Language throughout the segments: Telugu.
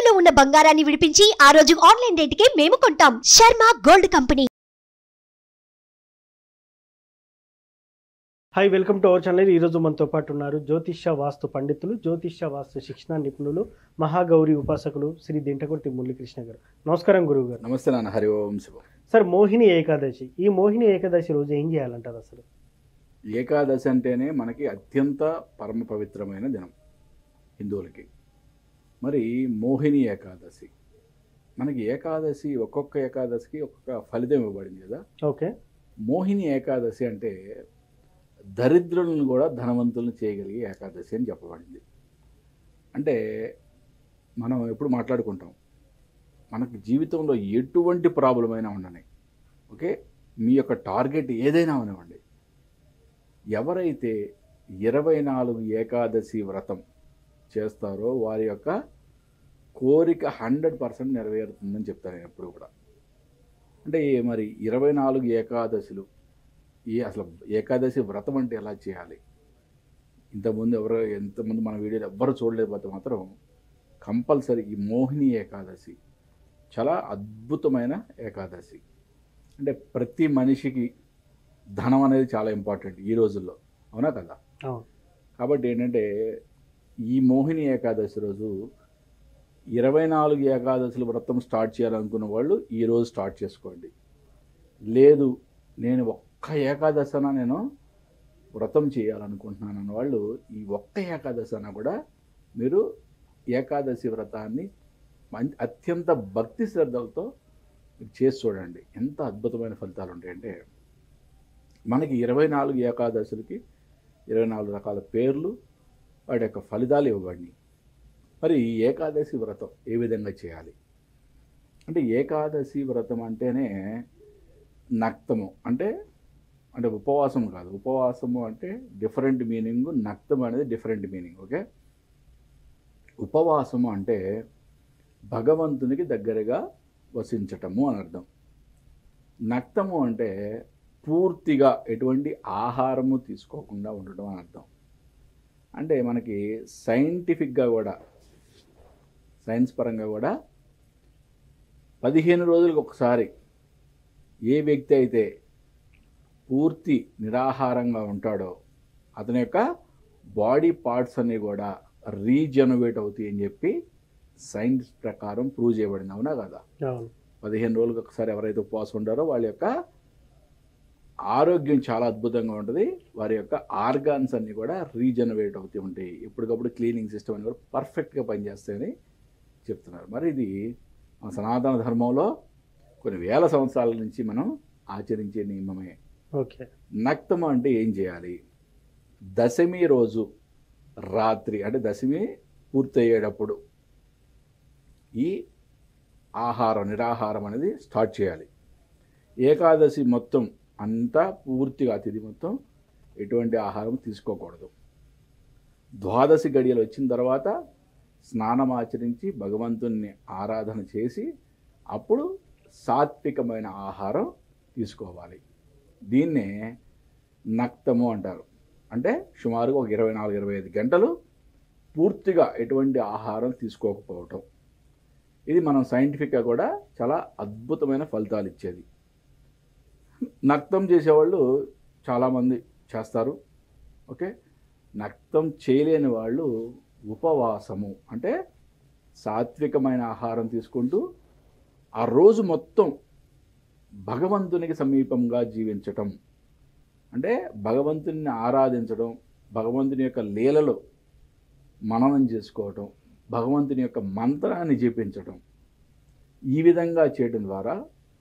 తాకట్టులో ఉన్న బంగారాన్ని విడిపించి ఆ రోజు ఆన్లైన్ రేటుకే మేము కొంటాం. Sharma gold company. Hi, welcome to our channel. ఈరోజు మనతో పాటు ఉన్నారు జ్యోతిష్య వాస్తు పండితులు, జ్యోతిష్య వాస్తు శిక్షణ నిపుణులు, మహాగౌరి ఉపాసకులు శ్రీ దింటకుర్తి మురళీకృష్ణ గారు. నమస్కారం గురువు గారు. నమస్తే నాన్న. హరి ఓం శివం. సార్, మోహిని ఏకాదశి, ఈ మోహిని ఏకాదశి రోజు ఏం చేయాలంటారు? అసలు ఏకాదశి అంటేనే మనకి అత్యంత పరమ పవిత్రమైన దినం హిందువులకి. మరి మోహిని ఏకాదశి, మనకి ఏకాదశి ఒక్కొక్క ఏకాదశికి ఒక్కొక్క ఫలితం ఇవ్వబడింది కదా. ఓకే. మోహిని ఏకాదశి అంటే దరిద్రులను కూడా ధనవంతులను చేయగలిగే ఏకాదశి అని చెప్పబడింది. అంటే మనం ఎప్పుడు మాట్లాడుకుంటాం, మనకి జీవితంలో ఎటువంటి ప్రాబ్లం అయినా ఉండని, ఓకే, మీ యొక్క టార్గెట్ ఏదైనా అవనివ్వండి, ఎవరైతే 24 ఏకాదశి వ్రతం చేస్తారో వారి యొక్క కోరిక 100% నెరవేరుతుందని చెప్తాను నేను ఎప్పుడు కూడా. అంటే మరి 24 ఏకాదశులు, అసలు ఏకాదశి వ్రతం అంటే ఎలా చేయాలి, ఎంతమంది మన వీడియోలు ఎవ్వరు చూడలేకపోతే మాత్రం కంపల్సరీ ఈ మోహిని ఏకాదశి చాలా అద్భుతమైన ఏకాదశి. అంటే ప్రతి మనిషికి ధనం అనేది చాలా ఇంపార్టెంట్ ఈ రోజుల్లో, అవునా కదా? కాబట్టి ఏంటంటే ఈ మోహిని ఏకాదశి రోజు 24 ఏకాదశులు వ్రతం స్టార్ట్ చేయాలనుకున్న వాళ్ళు ఈరోజు స్టార్ట్ చేసుకోండి. లేదు నేను ఒక్క ఏకాదశన నేను వ్రతం చేయాలనుకుంటున్నాను అన్న వాళ్ళు ఈ ఒక్క ఏకాదశన కూడా మీరు ఏకాదశి వ్రతాన్ని అత్యంత భక్తి శ్రద్ధలతో చేసి చూడండి. ఎంత అద్భుతమైన ఫలితాలు ఉంటాయంటే, మనకి 24 ఏకాదశులకి 24 రకాల పేర్లు, వాటి యొక్క ఫలితాలు ఇవ్వబడినాయి. మరి ఈ ఏకాదశి వ్రతం ఏ విధంగా చేయాలి అంటే, ఏకాదశి వ్రతం అంటేనే నక్తము అంటే ఉపవాసం కాదు. ఉపవాసము అంటే డిఫరెంట్ మీనింగ్, నక్తం అనేది డిఫరెంట్ మీనింగ్. ఓకే. ఉపవాసము అంటే భగవంతునికి దగ్గరగా వసించటము అని అర్థం. నక్తము అంటే పూర్తిగా ఎటువంటి ఆహారము తీసుకోకుండా ఉండటం అని అర్థం. అంటే మనకి సైంటిఫిక్గా కూడా, సైన్స్ పరంగా కూడా 15 రోజులకు ఒకసారి ఏ వ్యక్తి అయితే పూర్తి నిరాహారంగా ఉంటాడో అతని యొక్క బాడీ పార్ట్స్ అన్నీ కూడా రీజనరేట్ అవుతాయి అని చెప్పి సైన్స్ ప్రకారం ప్రూవ్ చేయబడింది, అవునా కదా? 15 రోజులకు ఒకసారి ఎవరైతే ఉపవాసం ఉంటారో వాళ్ళ యొక్క ఆరోగ్యం చాలా అద్భుతంగా ఉంటుంది. వారి యొక్క ఆర్గాన్స్ అన్నీ కూడా రీజనరేట్ అవుతూ ఉంటాయి. ఎప్పటికప్పుడు క్లీనింగ్ సిస్టమ్ అని కూడా పర్ఫెక్ట్గా పనిచేస్తాయని చెప్తున్నారు. మరి ఇది మన సనాతన ధర్మంలో కొన్ని వేల సంవత్సరాల నుంచి మనం ఆచరించే నియమమే. ఓకే. నక్తము అంటే ఏం చేయాలి? దశమి రోజు రాత్రి, అంటే దశమి పూర్తయ్యేటప్పుడు ఈ నిరాహారం అనేది స్టార్ట్ చేయాలి. ఏకాదశి మొత్తం అంతా పూర్తిగా తిది మొత్తం ఎటువంటి ఆహారం తీసుకోకూడదు. ద్వాదశి గడియలు వచ్చిన తర్వాత స్నానం ఆచరించి భగవంతుని ఆరాధన చేసి అప్పుడు సాత్వికమైన ఆహారం తీసుకోవాలి. దీన్నే నక్తము అంటారు. అంటే సుమారుగా ఒక 24-25 గంటలు పూర్తిగా ఎటువంటి ఆహారం తీసుకోకపోవటం. ఇది మనం సైంటిఫిక్గా కూడా చాలా అద్భుతమైన ఫలితాలు ఇచ్చేది. నక్తం చేసేవాళ్ళు చాలామంది చేస్తారు. ఓకే. నక్తం చేయలేని వాళ్ళు ఉపవాసము అంటే సాత్వికమైన ఆహారం తీసుకుంటూ ఆ రోజు మొత్తం భగవంతునికి సమీపంగా జీవించటం, అంటే భగవంతుని ఆరాధించడం, భగవంతుని యొక్క లీలలో మననం చేసుకోవటం, భగవంతుని యొక్క మంత్రాన్ని జపించటం, ఈ విధంగా చేయడం ద్వారా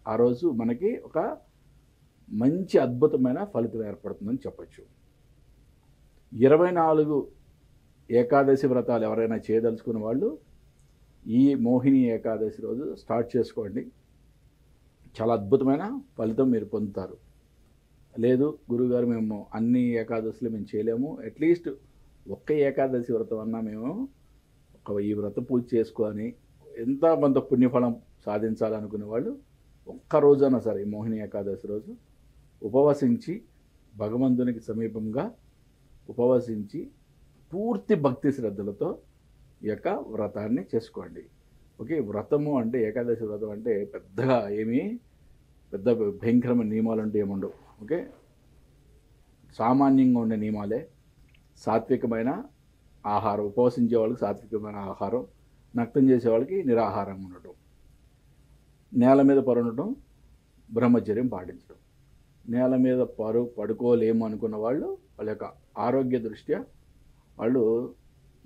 ఆ రోజు మనకి ఒక మంచి అద్భుతమైన ఫలితం ఏర్పడుతుందని చెప్పచ్చు. 24 ఏకాదశి వ్రతాలు ఎవరైనా చేయదలుచుకున్న వాళ్ళు ఈ మోహిని ఏకాదశి రోజు స్టార్ట్ చేసుకోండి. చాలా అద్భుతమైన ఫలితం మీరు పొందుతారు. లేదు గురువుగారు మేము అన్ని ఏకాదశులు మేము చేయలేము, అట్లీస్ట్ ఒక్క ఏకాదశి వ్రతం అన్నా మేము ఈ వ్రత పూజ చేసుకొని ఎంత కొంత పుణ్యఫలం సాధించాలనుకునే వాళ్ళు ఒక్కరోజైనా సరే మోహిని ఏకాదశి రోజు ఉపవసించి భగవంతునికి సమీపంగా ఉపవసించి పూర్తి భక్తి శ్రద్ధలతో ఈ యొక్క వ్రతాన్ని చేసుకోండి. ఓకే, వ్రతము అంటే ఏకాదశి వ్రతం అంటే పెద్దగా ఏమీ పెద్ద భయంకరమైన నియమాలు అంటే ఏముండవు. ఓకే, సామాన్యంగా ఉండే నియమాలే. సాత్వికమైన ఆహారం, ఉపవసించే వాళ్ళకి సాత్వికమైన ఆహారం, నక్తం చేసే వాళ్ళకి నిరాహారంగా ఉండటం, నేల మీద పరుండటం, బ్రహ్మచర్యం పాటించడం. నేల మీద పడుకోలేము అనుకున్న వాళ్ళు వాళ్ళ యొక్క ఆరోగ్య దృష్ట్యా వాళ్ళు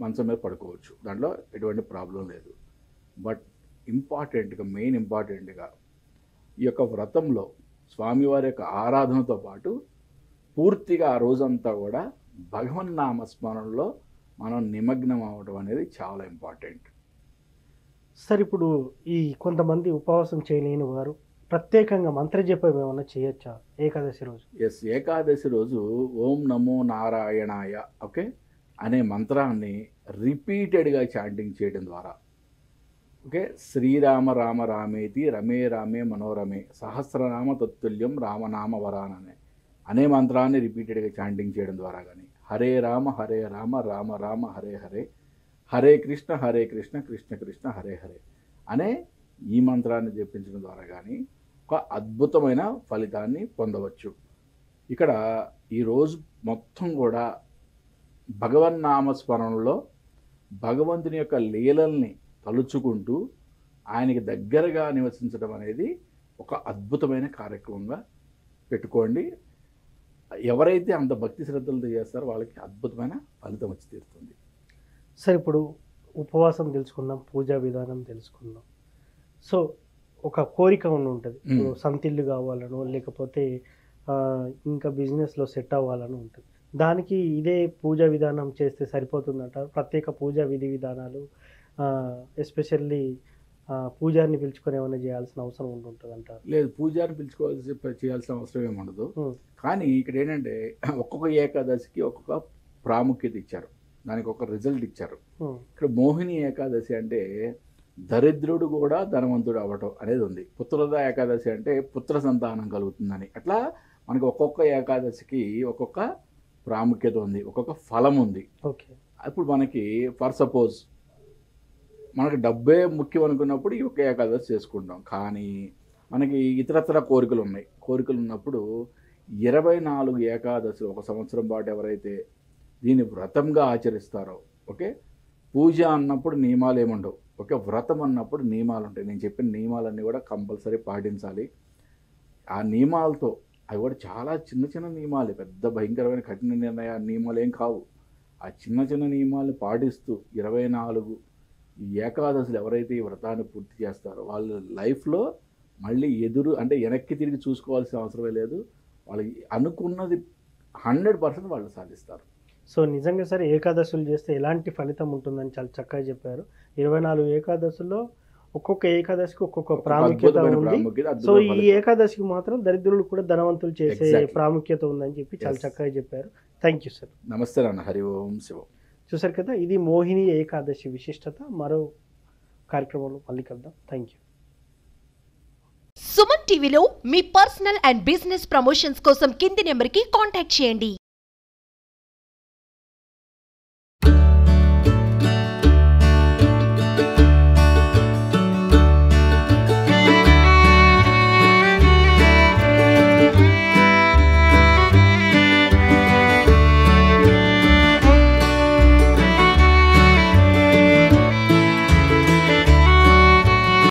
మంచం మీద పడుకోవచ్చు, దాంట్లో ఎటువంటి ప్రాబ్లం లేదు. బట్ మెయిన్ ఇంపార్టెంట్గా ఈ యొక్క వ్రతంలో స్వామివారి యొక్క ఆరాధనతో పాటు పూర్తిగా ఆ రోజంతా కూడా భగవన్నామస్మరణలో మనం నిమగ్నం అవ్వడం అనేది చాలా ఇంపార్టెంట్. సార్, ఇప్పుడు ఈ కొంతమంది ఉపవాసం చేయలేని వారు ప్రత్యేకంగా మంత్రజపం ఏమైనా చేయొచ్చా ఏకాదశి రోజు? ఎస్, ఏకాదశి రోజు ఓం నమో నారాయణాయ ఓకే అనే మంత్రాన్ని రిపీటెడ్గా చాంటింగ్ చేయడం ద్వారా, ఓకే, శ్రీరామ రామ రామేతి రమే రామే మనోరమే సహస్రనామ తత్తుల్యం రామనామ వరాననే అనే మంత్రాన్ని రిపీటెడ్గా చాంటింగ్ చేయడం ద్వారా కానీ, హరే రామ రామ రామ హరే హరే, హరే కృష్ణ కృష్ణ కృష్ణ హరే హరే అనే ఈ మంత్రాన్ని జపించడం ద్వారా కానీ ఒక అద్భుతమైన ఫలితాన్ని పొందవచ్చు. ఇక్కడ ఈరోజు మొత్తం కూడా భగవన్నామస్మరణలో భగవంతుని యొక్క లీలల్ని తలుచుకుంటూ ఆయనకి దగ్గరగా నివసించడం అనేది ఒక అద్భుతమైన కార్యక్రమంగా పెట్టుకోండి. ఎవరైతే అంత భక్తి శ్రద్ధలతో చేస్తారో వాళ్ళకి అద్భుతమైన ఫలితం వచ్చి తీరుతుంది. సార్, ఇప్పుడు ఉపవాసం తెలుసుకున్నాం, పూజా విధానం తెలుసుకున్నాం. సో ఒక కోరిక ఉంటుంది, ఇప్పుడు సంతిల్లు కావాలను, లేకపోతే ఇంకా బిజినెస్లో సెట్ అవ్వాలని ఉంటుంది. దానికి ఇదే పూజా విధానం చేస్తే సరిపోతుందంటారు? ప్రత్యేక పూజా విధి విధానాలు, ఎస్పెషల్లీ పూజారిని పిలుచుకొని ఏమైనా చేయాల్సిన అవసరం ఉంటుంది అంటారు? లేదు, పూజారిని చేయాల్సిన అవసరం ఏమి ఉండదు. కానీ ఇక్కడ ఏంటంటే ఒక్కొక్క ఏకాదశికి ఒక్కొక్క ప్రాముఖ్యత ఇచ్చారు, దానికి ఒక రిజల్ట్ ఇచ్చారు. ఇక్కడ మోహిని ఏకాదశి అంటే దరిద్రుడు కూడా ధనవంతుడు అవ్వటం అనేది ఉంది. పుత్రద ఏకాదశి అంటే పుత్ర సంతానం కలుగుతుందని. అట్లా మనకి ఒక్కొక్క ఏకాదశికి ఒక్కొక్క ప్రాముఖ్యత ఉంది, ఒక్కొక్క ఫలం ఉంది. ఓకే, ఇప్పుడు మనకి ఫర్ సపోజ్ మనకి డబ్బే ముఖ్యం అనుకున్నప్పుడు ఈ ఒక్క ఏకాదశి చేసుకుంటాం. కానీ మనకి ఇతరత్ర కోరికలు ఉన్నాయి. కోరికలు ఉన్నప్పుడు 24 ఏకాదశి ఒక సంవత్సరం పాటు ఎవరైతే దీన్ని వ్రతంగా ఆచరిస్తారో, ఓకే, పూజ అన్నప్పుడు నియమాలు ఏముండవు, ఓకే, వ్రతం అన్నప్పుడు నియమాలు ఉంటాయి. నేను చెప్పిన నియమాలన్నీ కూడా కంపల్సరీ పాటించాలి. ఆ నియమాలతో, అవి కూడా చాలా చిన్న చిన్న నియమాలు, పెద్ద భయంకరమైన కఠిన నియమాలు ఏం కావు. ఆ చిన్న చిన్న నియమాలు పాటిస్తూ 24 ఏకాదశులు ఎవరైతే ఈ వ్రతాన్ని పూర్తి చేస్తారో వాళ్ళ లైఫ్లో మళ్ళీ అంటే వెనక్కి తిరిగి చూసుకోవాల్సిన అవసరమే లేదు. వాళ్ళు అనుకున్నది 100% వాళ్ళు సాధిస్తారు. సో నిజంగా సరే ఏకాదశులు చేస్తే ఎలాంటి ఫలితం ఉంటుందని చాలా చక్కగా చెప్పారు. 24 ఏకాదశుల్లో ఒక్కొక్క ఏకాదశికి ఒక్కొక్క ప్రాముఖ్యత ఉంది. సో ఈ ఏకాదశికి మాత్రం దరిద్రులు కూడా ధనవంతులు చేసే ప్రాముఖ్యత ఉందని చెప్పి చాలా చక్కగా చెప్పారు. Thank you sir. నమస్తే నాన్న. హరి ఓం శివం. చూసారు కదా, ఇది మోహిని ఏకాదశి విశిష్టత. మరో కార్యక్రమంలో మళ్ళీ కలుద్దాం. Thank you. సుమన్ టీవీలో మీ పర్సనల్ అండ్ బిజినెస్ ప్రమోషన్స్ కోసం కింది నెంబర్కి కాంటాక్ట్ చేయండి.